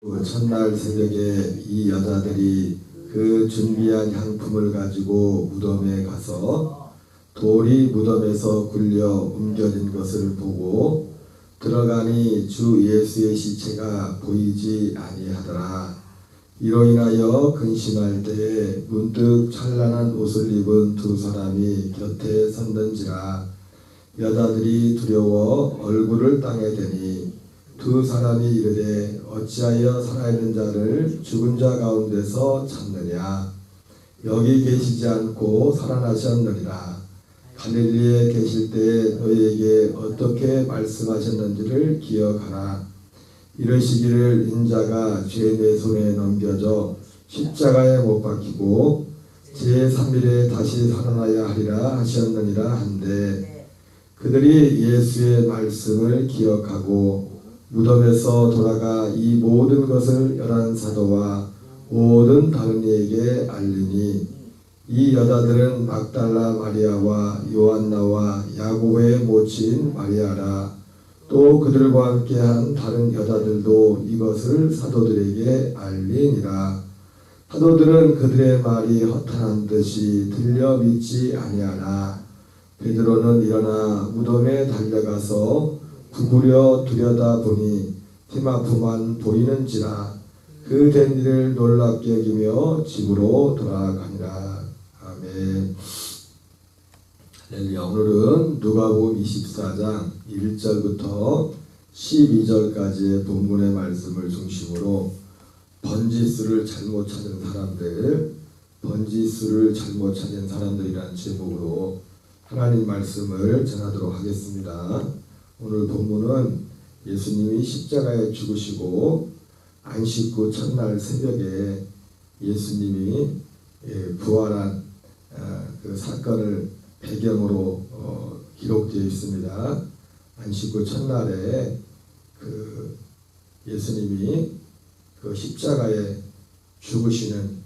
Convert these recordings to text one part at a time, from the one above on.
그 첫날 새벽에 이 여자들이 그 준비한 향품을 가지고 무덤에 가서 돌이 무덤에서 굴려 옮겨진 것을 보고 들어가니 주 예수의 시체가 보이지 아니하더라. 이로 인하여 근심할 때에 문득 찬란한 옷을 입은 두 사람이 곁에 섰는지라. 여자들이 두려워 얼굴을 땅에 대니 두 사람이 이르되 어찌하여 살아있는 자를 죽은 자 가운데서 찾느냐. 여기 계시지 않고 살아나셨느니라. 갈릴리에 계실 때 너희에게 어떻게 말씀하셨는지를 기억하라. 이르시기를 인자가 죄인의 손에 넘겨져 십자가에 못 박히고 제3일에 다시 살아나야 하리라 하셨느니라 한데, 그들이 예수의 말씀을 기억하고 무덤에서 돌아가 이 모든 것을 11사도와 모든 다른 이에게 알리니, 이 여자들은 막달라 마리아와 요한나와 야고보의 모친 마리아라. 또 그들과 함께한 다른 여자들도 이것을 사도들에게 알리니라. 사도들은 그들의 말이 허탄한 듯이 들려 믿지 아니하나 베드로는 일어나 무덤에 달려가서 구부려 들여다보니 티마품만 보이는지라. 그 된 일을 놀랍게 여기며 집으로 돌아가니라. 아멘. 할렐루야. 오늘은 누가복음 24장 1절부터 12절까지의 본문의 말씀을 중심으로 번지수를 잘못 찾은 사람들이라는 제목으로 하나님 말씀을 전하도록 하겠습니다. 오늘 본문은 예수님이 십자가에 죽으시고 안식 후 첫날 새벽에 예수님이 부활한 그 사건을 배경으로 기록되어 있습니다. 안식 후 첫날에 그 예수님이 그 십자가에 죽으시는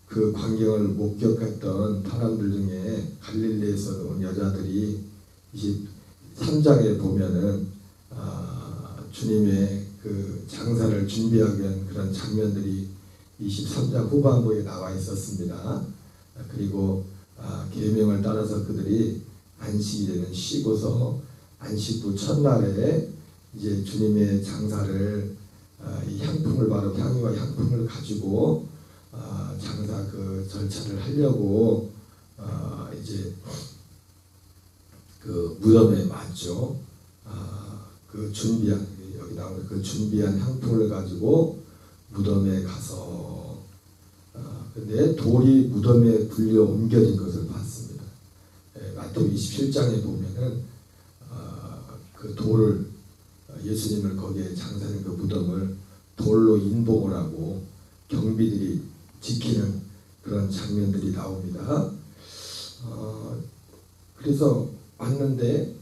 그 광경을 목격했던 사람들 중에 갈릴리에서 온 여자들이 23장에 보면은 주님의 그 장사를 준비하기 위한 그런 장면들이 23장 후반부에 나와 있었습니다. 그리고 계명을 따라서 그들이 안식일에는 쉬고서 안식 후 첫날에 이제 주님의 장사를 이 향품을 바로 향유와 향품을 가지고 장사 그 절차를 하려고 이제 그 무덤에 왔죠. 그 준비한 여기 나오는 그 준비한 향품을 가지고 무덤에 가서 근데 돌이 무덤에 굴려 옮겨진 것을 봤습니다. 마태복음 27장에 보면은 그 돌을 예수님을 거기에 장사된 그 무덤을 돌로 인봉을 하고 경비들이 지키는 그런 장면들이 나옵니다. 그래서 왔는데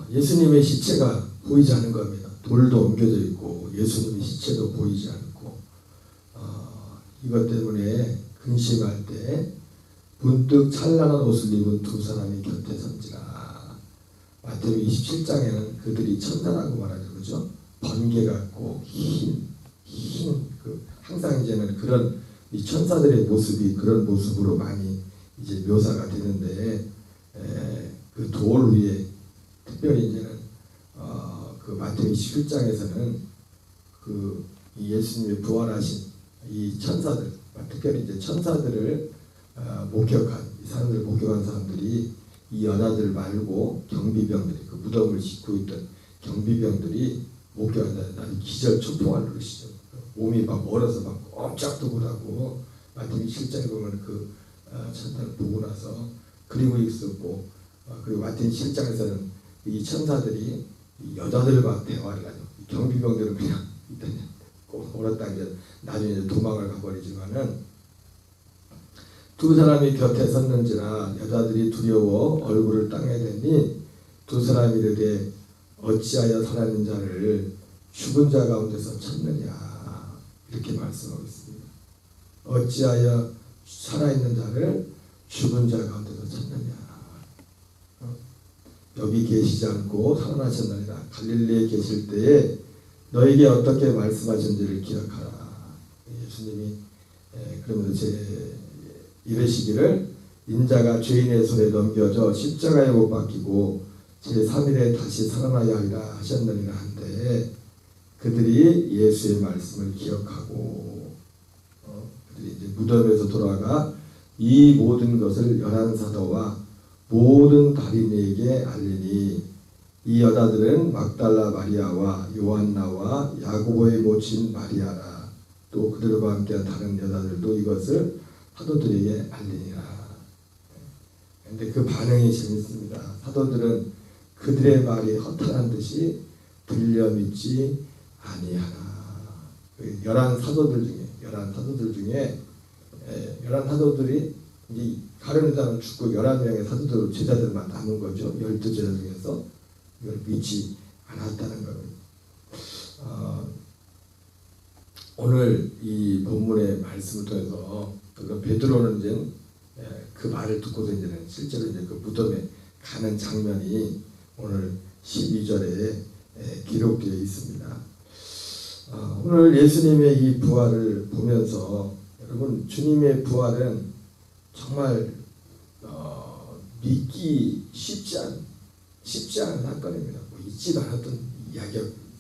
예수님의 시체가 보이지 않은 겁니다. 돌도 옮겨져 있고 예수님의 시체도 보이지 않고 이것 때문에 근심할 때 문득 찬란한 옷을 입은 두 사람이 곁에 선지라. 마태복음 27장에는 그들이 천사라고 말하죠. 그죠? 번개 같고 흰 항상 이제는 그런 이 천사들의 모습이 그런 모습으로 많이 이제 묘사가 되는데 그 돌 위에 특별히 이제는 그 마태복음 27장에서는 그 예수님의 부활하신 이 천사들, 특별히 이제 천사들을 목격한 이 사람들을 목격한 사람들이 이 여자들 말고 경비병들이 그 무덤을 짓고 있던 경비병들이 목격한다. 기절초풍을 누르시죠. 몸이 막 멀어서 막 꼼짝도 못하고 마태복음 7장에 보면 그 천사를 보고 나서 그리고 있었고 그리고 마태복음 7장에서는 이 천사들이 이 여자들과 대화를 하죠. 경비병들은 그냥 꼭 멀었다 이제 나중에 이제 도망을 가버리지만은 두 사람이 곁에 섰는지라. 여자들이 두려워 얼굴을 땅에 대니 두 사람이 이르되 어찌하여 살아있는 자를 죽은 자 가운데서 찾느냐. 이렇게 말씀하고 있습니다. 어찌하여 살아있는 자를 죽은 자 가운데서 찾느냐. 여기 계시지 않고 살아나셨느니라. 갈릴리에 계실 때에 너에게 어떻게 말씀하셨는지를 기억하라. 예수님이 그러면서 이르시기를 인자가 죄인의 손에 넘겨져 십자가에 못 박히고 제3일에 다시 살아나야 하리라 하셨느니라 한데, 그들이 예수의 말씀을 기억하고 그들이 이제 무덤에서 돌아가 이 모든 것을 11사도와 모든 바리새인에게 알리니, 이 여자들은 막달라 마리아와 요한나와 야고보의 모친 마리아라. 또 그들과 함께한 다른 여자들도 이것을 사도들에게 알리니라. 근데 그 반응이 재밌습니다. 사도들은 그들의 말이 허탄한 듯이 들려 믿지 아니하나. 11사도들 중에 11사도들이 이제 가룟 유다는 죽고 11명의 사도들 제자들만 남은 거죠. 12제자 중에서 이걸 믿지 않았다는 겁니다. 오늘 이 본문의 말씀을 통해서 베드로는 이제 그 말을 듣고서 이제는 실제로 이제 그 무덤에 가는 장면이 오늘 12절에 기록되어 있습니다. 오늘 예수님의 이 부활을 보면서 여러분, 주님의 부활은 정말 믿기 쉽지 않은 사건입니다. 뭐 있지도 않았던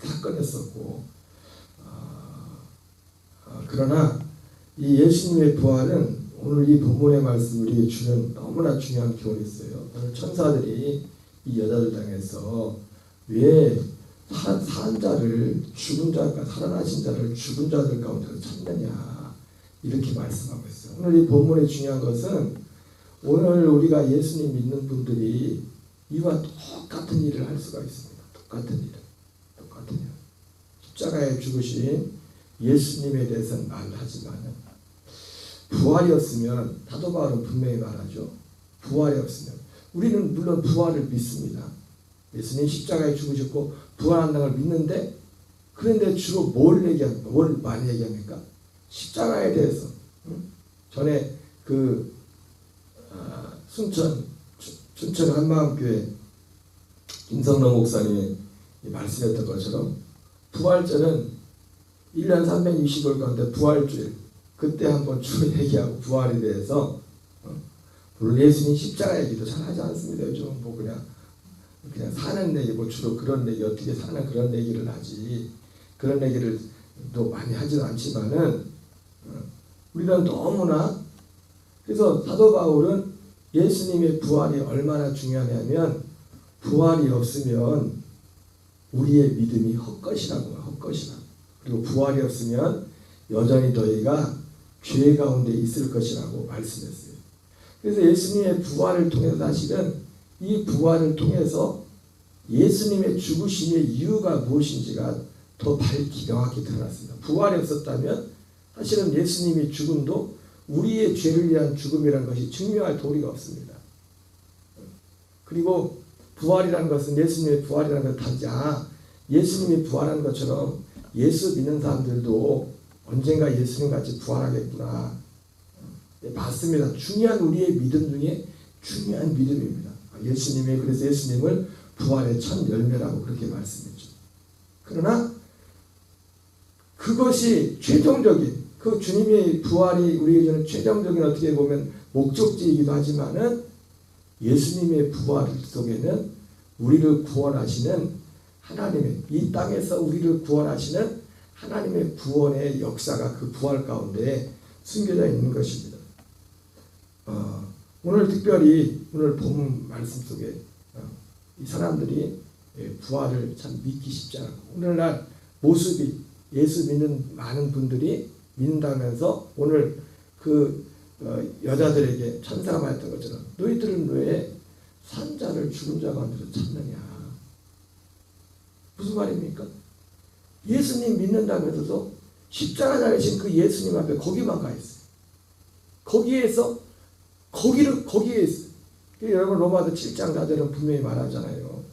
사건이었었고, 그러나 이 예수님의 부활은 오늘 이 본문의 말씀 우리에게 주는 너무나 중요한 교훈이 있어요. 오늘 천사들이 이 여자들 당해서 왜 산 자를 죽은 자가 살아나신 자를 죽은 자들 가운데서 찾느냐, 이렇게 말씀하고 있어요. 오늘 이 본문의 중요한 것은 오늘 우리가 예수님 믿는 분들이 이와 똑같은 일을 할 수가 있습니다. 똑같은 일. 십자가에 죽으신 예수님에 대해서는 말하지만 부활이었으면, 사도 바울은 분명히 말하죠. 부활이 없으면, 우리는 물론 부활을 믿습니다. 예수님 십자가에 죽으셨고 부활한다는 걸 믿는데, 그런데 주로 뭘 많이 얘기합니까? 십자가에 대해서. 전에 그 춘천 한마음교회 김성롱 목사님이 말씀했던 것처럼 부활절은 1년 360일 가운데 부활주일, 그때 한번 쭉 얘기하고 부활에 대해서, 물론 예수님 십자가 얘기도 잘 하지 않습니다. 요즘 뭐 그냥 사는 얘기, 뭐 주로 그런 얘기, 어떻게 사는 그런 얘기를 하지, 그런 얘기를 또 많이 하지는 않지만은 우리는 너무나, 그래서 사도 바울은 예수님의 부활이 얼마나 중요하냐면, 부활이 없으면 우리의 믿음이 헛것이라고. 그리고 부활이 없으면 여전히 너희가 죄 가운데 있을 것이라고 말씀했어요. 그래서 예수님의 부활을 통해서, 사실은 이 부활을 통해서 예수님의 죽으심의 이유가 무엇인지가 더 밝히 명확히 드러났습니다. 부활이 없었다면 사실은 예수님이 죽음도 우리의 죄를 위한 죽음이라는 것이 증명할 도리가 없습니다. 그리고 부활이라는 것은, 예수님의 부활이라는 것은 단지 예수님이 부활한 것처럼 예수 믿는 사람들도 언젠가 예수님 같이 부활하겠구나. 맞습니다. 중요한 우리의 믿음 중에 중요한 믿음입니다. 그래서 예수님을 부활의 첫 열매라고 그렇게 말씀했죠. 그러나 그것이 최종적인, 그 주님의 부활이 우리에게 주는 최종적인, 어떻게 보면 목적지이기도 하지만은, 예수님의 부활 속에는 우리를 구원하시는 하나님의, 이 땅에서 우리를 구원하시는 하나님의 구원의 역사가 그 부활 가운데 숨겨져 있는 것입니다. 오늘 특별히 오늘 본 말씀 속에 이 사람들이 부활을 참 믿기 쉽지 않고, 오늘날 모습이 예수 믿는 많은 분들이 믿는다면서 오늘 그 여자들에게 천사가 말했던 것처럼, 너희들은 왜 산 자를 죽은 자 가운데서 찾느냐. 무슨 말입니까? 예수님 믿는다면서도 십자가 달리신 그 예수님 앞에 거기만 가 있어요. 거기에 있어요. 여러분, 로마서 7장 4절은 분명히 말하잖아요.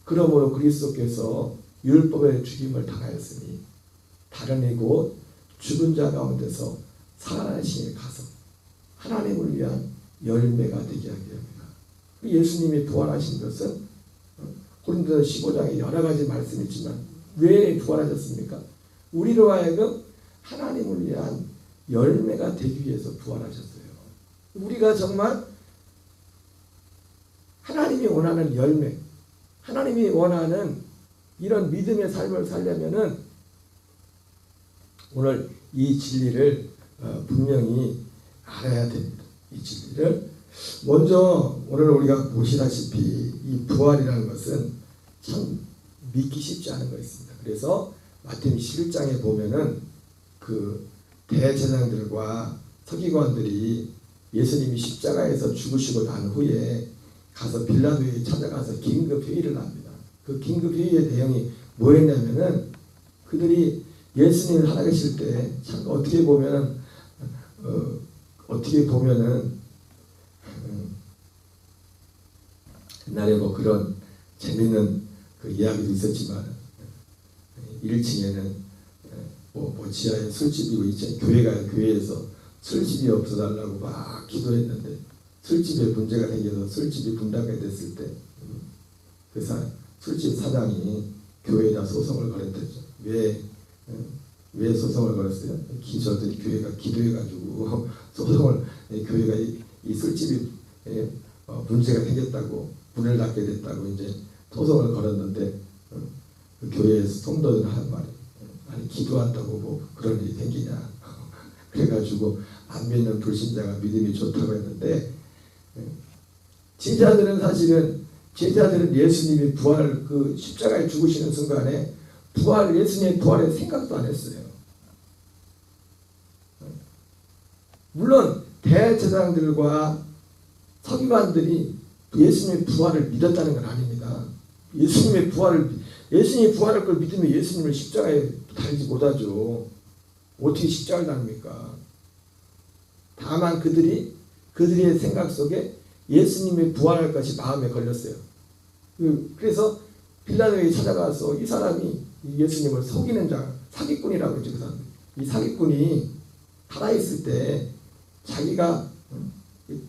그러므로 그리스도께서 율법의 죽임을 당하였으니 다른 이곳 죽은 자 가운데서 살아나시니 가서 하나님을 위한 열매가 되게 하게 합니다. 예수님이 부활하신 것은 고린도서 15장에 여러 가지 말씀이 있지만 왜 부활하셨습니까? 우리로 하여금 하나님을 위한 열매가 되기 위해서 부활하셨어요. 우리가 정말 하나님이 원하는 열매, 하나님이 원하는 이런 믿음의 삶을 살려면은 오늘 이 진리를 분명히 알아야 됩니다. 이 진리를 먼저 오늘 우리가 보시다시피 이 부활이라는 것은 참 믿기 쉽지 않은 것입니다. 그래서 마태복음 11장에 보면은 그 대제사장들과 서기관들이 예수님이 십자가에서 죽으시고 난 후에 가서 빌라도에 찾아가서 긴급 회의를 합니다. 그 긴급 회의의 내용이 뭐였냐면은 그들이 예수님을 살아계실 때 참 어떻게 보면은 옛날에 뭐 그런 재밌는 그 이야기도 있었지만 1층에는 뭐 지하에 술집이고 2층에 교회에서 술집이 없어달라고 막 기도했는데 술집에 문제가 생겨서 술집이 분당하게 됐을 때 그 술집 사장이 교회에다 소송을 걸었대죠. 왜 소송을 걸었어요? 저들이 교회가 기도해가지고 소송을 교회가 이 술집이 문제가 생겼다고 문을 닫게 됐다고 이제 소송을 걸었는데 그 교회에서 성도들 하는 말이 아니 기도한다고 뭐 그런 일이 생기냐 그래가지고 안 믿는 불신자가 믿음이 좋다고 했는데 제자들은 예수님이 부활 그 십자가에 죽으시는 순간에 예수님의 부활에 생각도 안 했어요. 물론 대제사장들과 서기관들이 예수님의 부활을 믿었다는 건 아닙니다. 예수님이 부활할 걸 믿으면 예수님을 십자가에 달지 못하죠. 어떻게 십자가를 달입니까? 다만 그들의 생각 속에 예수님이 부활할 것이 마음에 걸렸어요. 그래서 빌라도에 찾아가서 이 사람이 예수님을 속이는 자, 사기꾼이라고 했죠. 그 사람. 이 사기꾼이 살아있을 때 자기가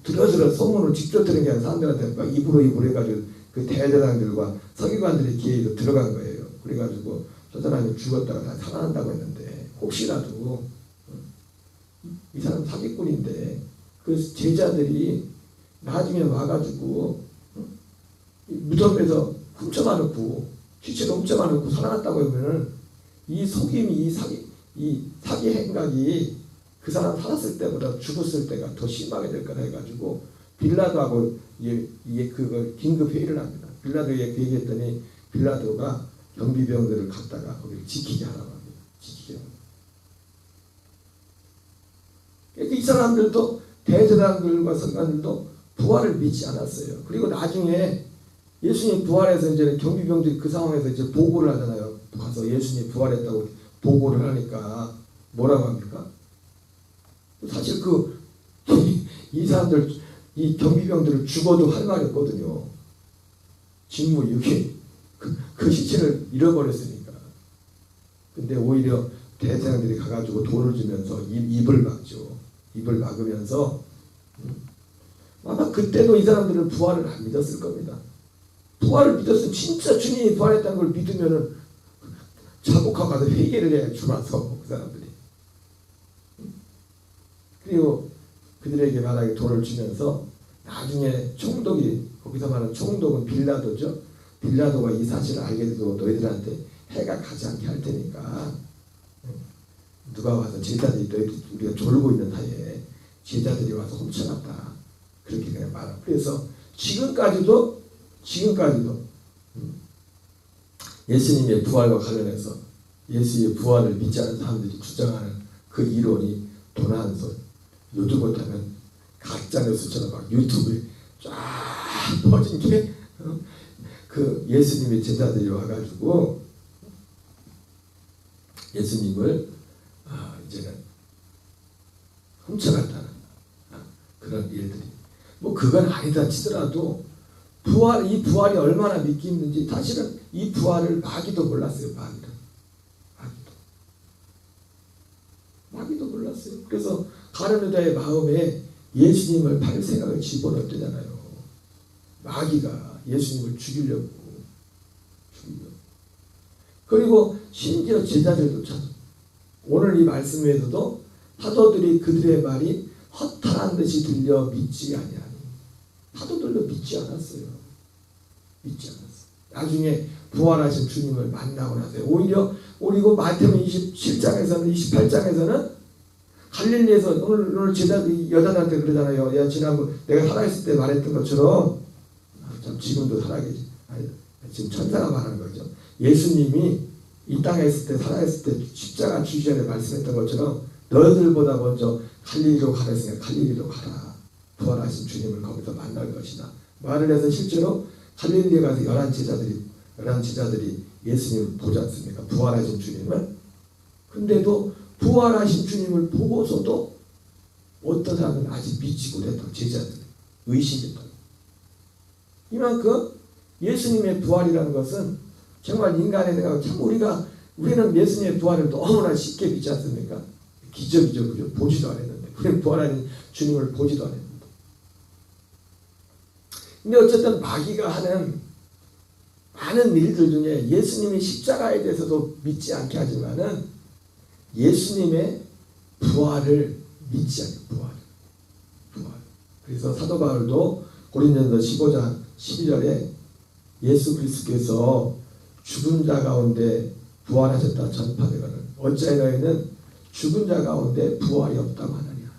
들어 소문을 직접 들은 게 아니라 사람들한테 막 입으로 해가지고 그 대제사장들과 서기관들의 기회로 들어간 거예요. 그래가지고 저 사람이 죽었다가 다 살아난다고 했는데 혹시라도 이 사람 사기꾼인데 그 제자들이 나중에 와가지고 무덤에서 훔쳐가놓고 시체를 훔쳐가놓고 살아났다고 하면은 이 속임이 이 사기 행각이 그 사람 살았을 때보다 죽었을 때가 더 심하게 될 거라 해가지고 빌라도하고 그걸 긴급 회의를 합니다. 빌라도에 그 얘기했더니 빌라도가 경비병들을 갖다가 거기를 지키게 하라고 합니다. 지키게 합니다. 그러니까 이 사람들도 대제사장들과 서기관들도 부활을 믿지 않았어요. 그리고 나중에 예수님 부활해서 이제 경비병들이 그 상황에서 이제 보고를 하잖아요. 가서 예수님 부활했다고 보고를 하니까 뭐라고 합니까? 사실 이 사람들 이 경비병들을 죽어도 할 말이 없거든요. 직무유기 그 시체를 잃어버렸으니까. 근데 오히려 대제사장들이 가가지고 돌을 주면서 입을 막죠. 입을 막으면서 아마 그때도 이 사람들은 부활을 안 믿었을 겁니다. 부활을 믿었으면 진짜 주님이 부활했다는 걸 믿으면은 자복하고 가서 회개를 해야 주라서 그 사람들이. 그리고 그들에게 만약에 돌을 주면서 나중에 총독이 거기서 말하는 총독은 빌라도죠. 빌라도가 이 사실을 알게 되고 너희들한테 해가 가지 않게 할 테니까 누가 와서 제자들이 우리가 졸고 있는 사이에 제자들이 와서 훔쳐갔다. 그렇게 그냥 말하고 그래서 지금까지도 예수님의 부활과 관련해서 예수의 부활을 믿지 않는 사람들이 주장하는 그 이론이 도난설 요즘 같으면 가짜뉴스처럼 막 유튜브에 쫙 퍼진 게 그 예수님의 제자들이 와가지고 예수님을 이제는 훔쳐갔다는 그런 일들이 뭐 그건 아니다 치더라도 이 부활이 얼마나 믿기 힘든지 사실은 이 부활을 마귀도 몰랐어요. 마귀도 몰랐어요. 그래서 가룟 유다의 마음에 예수님을 팔 생각을 집어넣었잖아요. 마귀가 예수님을 죽이려고. 그리고 심지어 제자들도 참 오늘 이 말씀에서도 사도들이 그들의 말이 허탄한 듯이 들려 믿지 아니하니. 사도들도 믿지 않았어요. 믿지 않았어요. 나중에 부활하신 주님을 만나고 나서요. 오히려 그리고 마태복음 27장에서는 28장에서는 갈릴리에서 오늘 제자들이 여자들한테 그러잖아요. 야, 지난번 내가 살아있을 때 말했던 것처럼 참 지금도 살아계시. 지금 천사가 말하는 거죠. 예수님이 이 땅에 있을 때 살아있을 때 십자가 주시기 전에 말씀했던 것처럼 너희들보다 먼저 갈릴리로 가랬으니까 갈릴리로 가라. 부활하신 주님을 거기서 만날 것이다. 말을 해서 실제로 갈릴리에 가서 11제자들이 예수님을 보지 않습니까? 부활하신 주님을. 근데도 부활하신 주님을 보고서도 어떤 사람은 아직 믿지 못했다고. 제자들 의심했다고. 이만큼 예수님의 부활이라는 것은 정말 인간의 생각은 참 우리는 예수님의 부활을 너무나 쉽게 믿지 않습니까? 기적이죠. 그죠? 보지도 않았는데. 우리는 부활하는 주님을 보지도 않았는데. 근데 어쨌든 마귀가 하는 많은 일들 중에 예수님이 십자가에 대해서도 믿지 않게 하지만은 예수님의 부활을 믿지 않는 부활. 그래서 사도 바울도 고린도전서 15장 12절에 예수 그리스도께서 죽은 자 가운데 부활하셨다 전파되거든. 어찌하여 너희는 죽은 자 가운데 부활이 없다고 하느냐.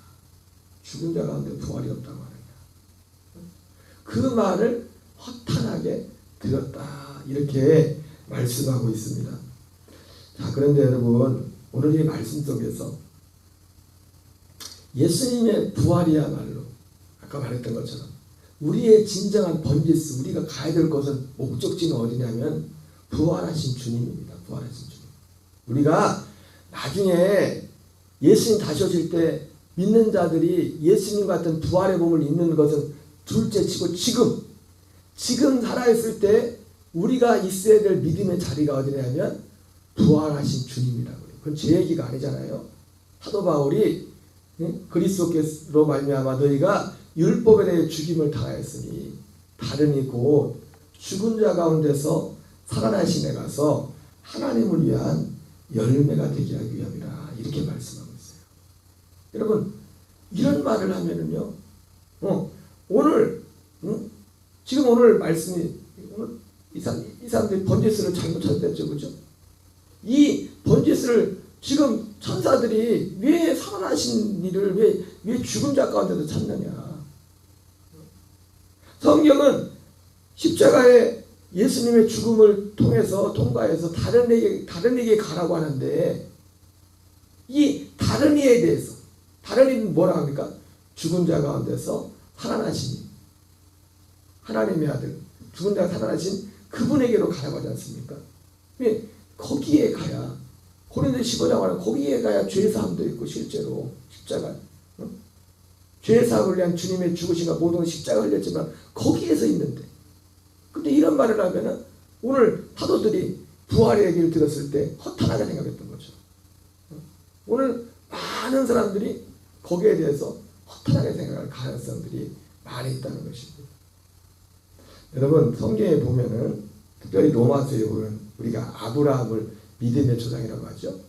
죽은 자 가운데 부활이 없다고 하느냐. 그 말을 허탄하게 들었다. 이렇게 말씀하고 있습니다. 자, 그런데 여러분 오늘 이 말씀 속에서 예수님의 부활이야말로 아까 말했던 것처럼 우리의 진정한 번지스, 우리가 가야 될 것은 목적지는 어디냐면 부활하신 주님입니다. 부활하신 주님. 우리가 나중에 예수님 다시 오실 때 믿는 자들이 예수님 같은 부활의 몸을 입는 것은 둘째 치고 지금 살아있을 때 우리가 있어야 될 믿음의 자리가 어디냐면 부활하신 주님이라고요. 그건 제 얘기가 아니잖아요. 사도 바울이 그리스도께로 말미암아 너희가 율법에 대해 죽임을 당하였으니 다른 곧 죽은 자 가운데서 살아나신 에 가서 하나님을 위한 열매가 되게 하기 위함이라. 이렇게 말씀하고 있어요. 여러분 이런 말을 하면은요. 오늘 지금 오늘 말씀이 이 사람들이 번제스를 잘못 찾았죠. 그죠? 이 번제스를 지금 천사들이 왜 살아나신 일을 왜 죽은 자 가운데서 찾느냐. 성경은 십자가에 예수님의 죽음을 통과해서 다른 이에게 가라고 하는데 이 다른 이에 대해서 다른 이는 뭐라 합니까? 죽은 자 가운데서 살아나시니 하나님의 아들 죽은 자 살아나신 그분에게로 가라고 하지 않습니까? 왜? 거기에 가야 고린도 15장 말은 거기에 가야 죄사함도 있고 실제로 십자가 죄사함을 위한 주님의 죽으심과 모든 십자가 흘렸지만 거기에서 있는데 근데 이런 말을 하면은 오늘 사도들이 부활의 얘기를 들었을 때 허탄하게 생각했던 거죠. 오늘 많은 사람들이 거기에 대해서 허탄하게 생각할 가능성들이 많이 있다는 것입니다. 여러분 성경에 보면은 특별히 로마서에 보면 우리가 아브라함을 믿음의 조상이라고 하죠.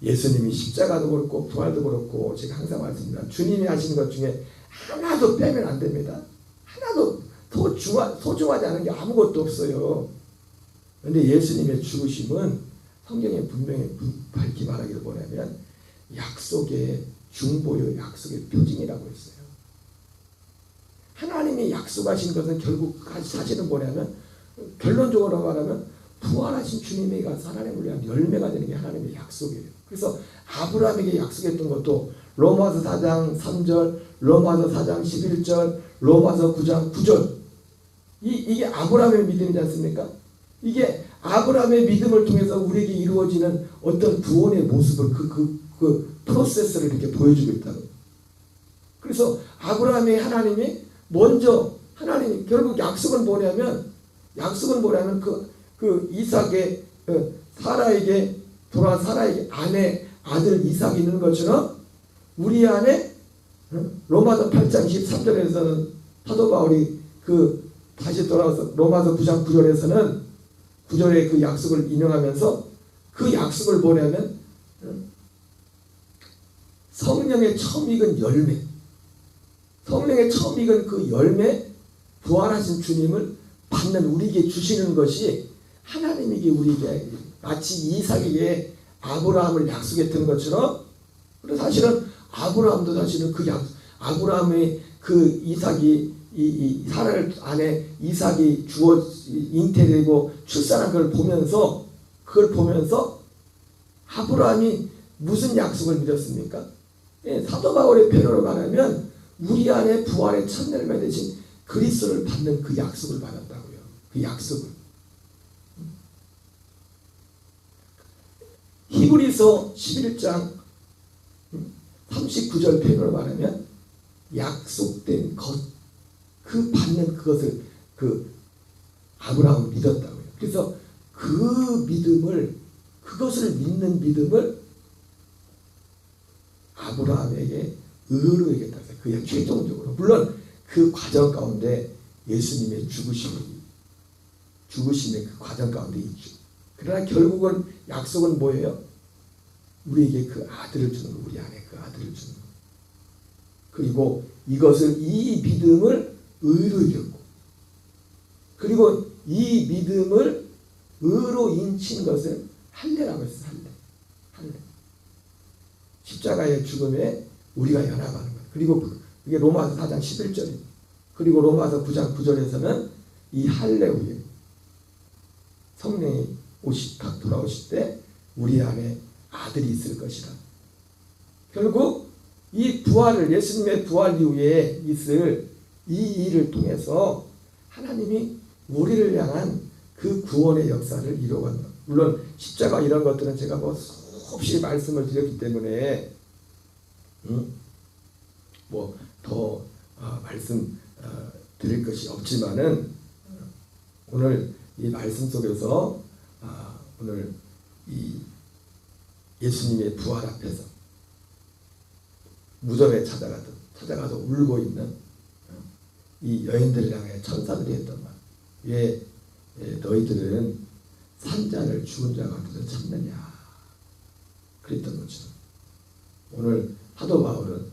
예수님이 십자가도 그렇고 부활도 그렇고 제가 항상 말씀드립니다. 주님이 하시는 것 중에 하나도 빼면 안 됩니다. 하나도 소중하지 않은 게 아무것도 없어요. 그런데 예수님의 죽으심은 성경에 분명히 밝히 말하기를 뭐냐면 약속의 중보요 약속의 표징이라고 했어요. 하나님이 약속하신 것은 결국 사실은 뭐냐면 결론적으로 말하면 부활하신 주님에게 가서 하나님을 위한 열매가 되는 게 하나님의 약속이에요. 그래서 아브라함에게 약속했던 것도 로마서 4장 3절, 로마서 4장 11절, 로마서 9장 9절 이게 아브라함의 믿음이지 않습니까? 이게 아브라함의 믿음을 통해서 우리에게 이루어지는 어떤 구원의 모습을 그 프로세스를 이렇게 보여주고 있다고. 그래서 아브라함의 하나님이 먼저 하나님이 결국 약속은 뭐냐면 그 이삭의 사라에게 돌아온 사라에게 아들 이삭이 있는 것처럼 우리 안에 로마서 8장 13절에서는 사도 바울이 다시 돌아와서 로마서 9장 9절에서는 9절의 그 약속을 인용하면서 그 약속을 보내면 성령의 처음 익은 열매, 성령의 처음 익은 그 열매, 부활하신 주님을 받는 우리에게 주시는 것이 하나님에게 우리에게 마치 이삭에게 아브라함을 약속했던 것처럼, 그래서 사실은 아브라함도 사실은 아브라함의 그 이삭이 이 사라를 안에 이삭이 잉태되고 출산한 걸 보면서, 그걸 보면서 아브라함이 무슨 약속을 믿었습니까? 사도 바울의 표현으로 말하면 우리 안에 부활의 첫 열매 되신 그리스도를 받는 그 약속을 받았다고요. 그 약속을. 히브리서 11장 39절 표현으로 말하면 약속된 것, 그 받는 그것을 아브라함은 믿었다고요. 그래서 그것을 믿는 믿음을 아브라함에게 의로 얘기했다. 그게 최종적으로. 물론 그 과정 가운데 예수님의 죽으심의 그 과정 가운데 있죠. 그러나 결국은 약속은 뭐예요? 우리에게 그 아들을 주는 거, 우리 안에 그 아들을 주는 거. 그리고 이 믿음을 의로 이겼고, 그리고 이 믿음을 의로 인친 것을 할례라고 했어요. 할례. 십자가의 죽음에 우리가 연합하는 거예요. 그리고 이게 로마서 4장 11절이에요. 그리고 로마서 9장 9절에서는 이 할례 후에 성령이 각 돌아오실 때 우리 안에 아들이 있을 것이라. 결국 이 부활을, 예수님의 부활 이후에 있을 이 일을 통해서 하나님이 우리를 향한 그 구원의 역사를 이루어간다. 물론 십자가 이런 것들은 제가 수없이 말씀을 드렸기 때문에 더 말씀 드릴 것이 없지만은 오늘 이 말씀 속에서 오늘 이 예수님의 부활 앞에서 무덤에 찾아가서 울고 있는 이 여인들을 향해 천사들이 했던 말, 왜 너희들은 산자를 죽은 자 가운데서 찾느냐, 그랬던 것처럼 오늘 사도 바울은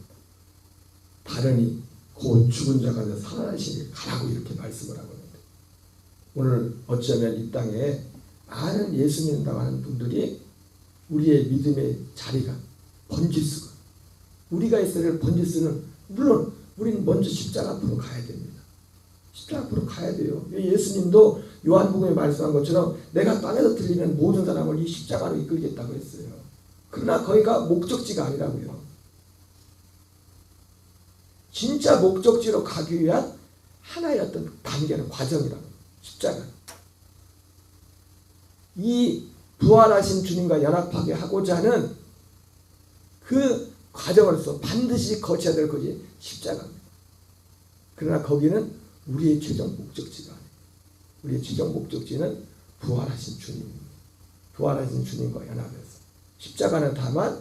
다른이 곧 죽은 자 가운데 살아나시니 가라고 이렇게 말씀을 하고 있는데, 오늘 어쩌면 이 땅에 많은 예수 믿는다고 하는 분들이 우리의 믿음의 자리가 번지수가, 우리가 있어야 될 번지수는, 물론 우리는 먼저 십자가 앞으로 가야 됩니다. 십자가 앞으로 가야 돼요. 예수님도 요한복음에 말씀한 것처럼 내가 땅에서 들리면 모든 사람을 이 십자가로 이끌겠다고 했어요. 그러나 거기가 목적지가 아니라고요. 진짜 목적지로 가기 위한 하나의 어떤 단계는, 과정이라고. 십자가. 이 부활하신 주님과 연합하게 하고자 하는 그 과정으로서 반드시 거쳐야 될 것이 십자가입니다. 그러나 거기는 우리의 최종 목적지가 아니에요. 우리의 최종 목적지는 부활하신 주님입니다. 부활하신 주님과 연합해서. 십자가는 다만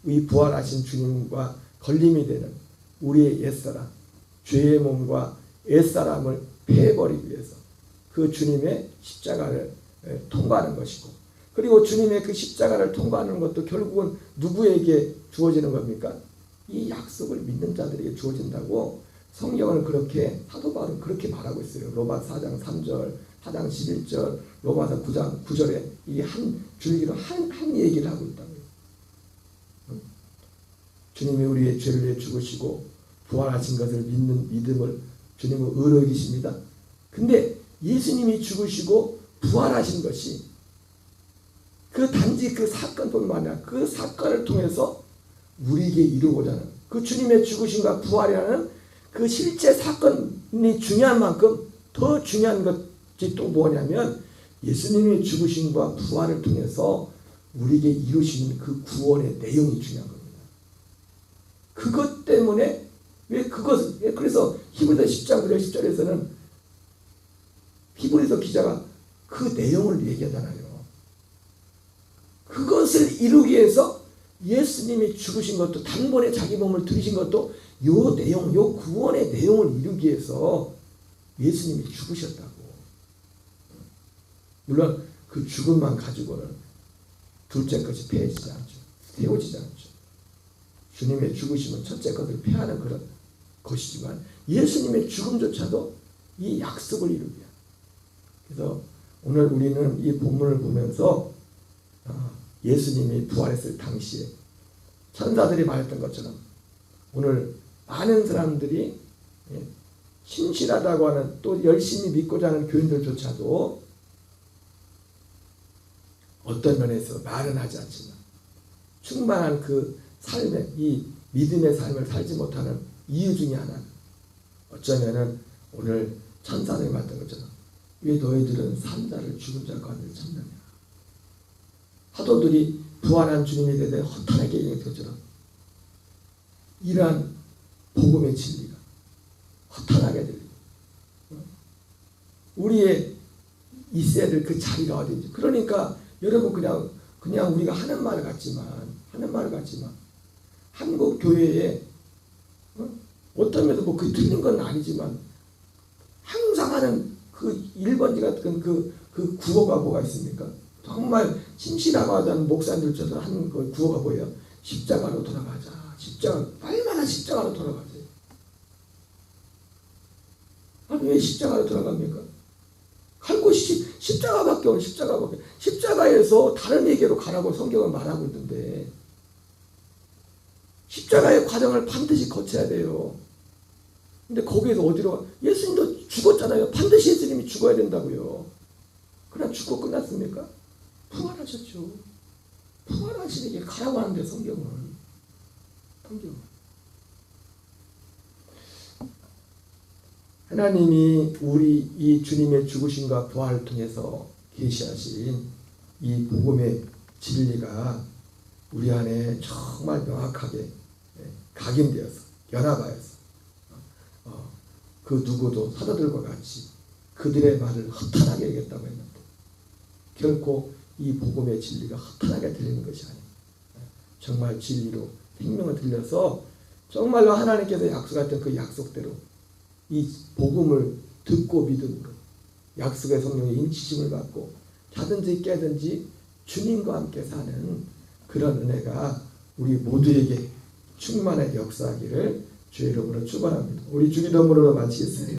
이 부활하신 주님과 걸림이 되는 우리의 옛사람, 죄의 몸과 옛사람을 패해버리기 위해서 그 주님의 십자가를 통과하는 것이고, 그리고 주님의 그 십자가를 통과하는 것도 결국은 누구에게 주어지는 겁니까? 이 약속을 믿는 자들에게 주어진다고 성경은 그렇게, 사도 바울은 그렇게 말하고 있어요. 로마서 4장 3절, 4장 11절, 로마서 9장 9절에 이 한 줄기로 한 얘기를 하고 있다고요. 주님이 우리의 죄를 위해 죽으시고 부활하신 것을 믿는 믿음을 주님은 의로 여기십니다. 근데 예수님이 죽으시고 부활하신 것이 단지 그 사건뿐만 아니라 그 사건을 통해서 우리에게 이루고자 하는 그 주님의 죽으심과 부활이라는 그 실제 사건이 중요한 만큼 더 중요한 것이 또 뭐냐면 예수님의 죽으심과 부활을 통해서 우리에게 이루시는 그 구원의 내용이 중요한 겁니다. 그것 때문에 그래서 히브리서 10장 9절 10절에서는 히브리서 기자가 그 내용을 얘기하잖아요. 그것을 이루기 위해서 예수님이 죽으신 것도, 단번에 자기 몸을 들이신 것도 요 내용, 요 구원의 내용을 이루기 위해서 예수님이 죽으셨다고. 물론 그 죽음만 가지고는 둘째 것이 패해지지 않죠. 세워지지 않죠. 주님의 죽으심은 첫째 것을 패하는 그런 것이지만 예수님의 죽음조차도 이 약속을 이루기야. 그래서 오늘 우리는 이 본문을 보면서 예수님이 부활했을 당시에 천사들이 말했던 것처럼 오늘 많은 사람들이 신실하다고 하는 또 열심히 믿고자 하는 교인들조차도 어떤 면에서 말은 하지 않지만 충만한 그 삶의 이 믿음의 삶을 살지 못하는 이유 중에 하나는 어쩌면은 오늘 천사들이 말했던 것처럼 왜 너희들은 산자를 죽은 자 가운데 찾느냐. 사도들이 부활한 주님에 대해 허탄하게 얘기한 것처럼 이러한 복음의 진리가 허탄하게 들리고 우리의 있어야 될 그 자리가 어딘지. 그러니까 여러분 그냥 우리가 하는 말 같지만 한국 교회에 어떤 면에서 뭐 그게 틀린 건 아니지만 항상 하는 그 1번지 같은 그 구호가 뭐가 있습니까? 정말 신실하고 하는 목사님들처럼 하는 그 구호가 뭐예요? 십자가로 돌아가자. 십자가, 얼마나 십자가로 돌아가세요? 아니 왜 십자가로 돌아갑니까? 갈 곳이 십자가밖에 없는 십자가밖에. 십자가에서 다른 얘기로 가라고 성경은 말하고 있는데 십자가의 과정을 반드시 거쳐야 돼요. 근데 거기에서 어디로 가? 예수님도 죽었잖아요. 반드시 예수님이 죽어야 된다고요. 그러나 죽고 끝났습니까? 부활하셨죠. 부활하시는 게 가라고 하는데 성경은. 하나님이 우리 이 주님의 죽으심과 부활을 통해서 계시하신 이 복음의 진리가 우리 안에 정말 명확하게 각인되어서 연합하여서 그 누구도 사도들과 같이 그들의 말을 허탄하게 얘기했다고 했는데 결코 이 복음의 진리가 허탄하게 들리는 것이 아니에요. 정말 진리로 생명을 들려서 정말로 하나님께서 약속했던 그 약속대로 이 복음을 듣고 믿음으로 약속의 성령의 인치심을 받고 자든지 깨든지 주님과 함께 사는 그런 은혜가 우리 모두에게 충만하게 역사하기를 주의 이름으로 축원합니다. 우리 주기도문으로 마치겠습니다.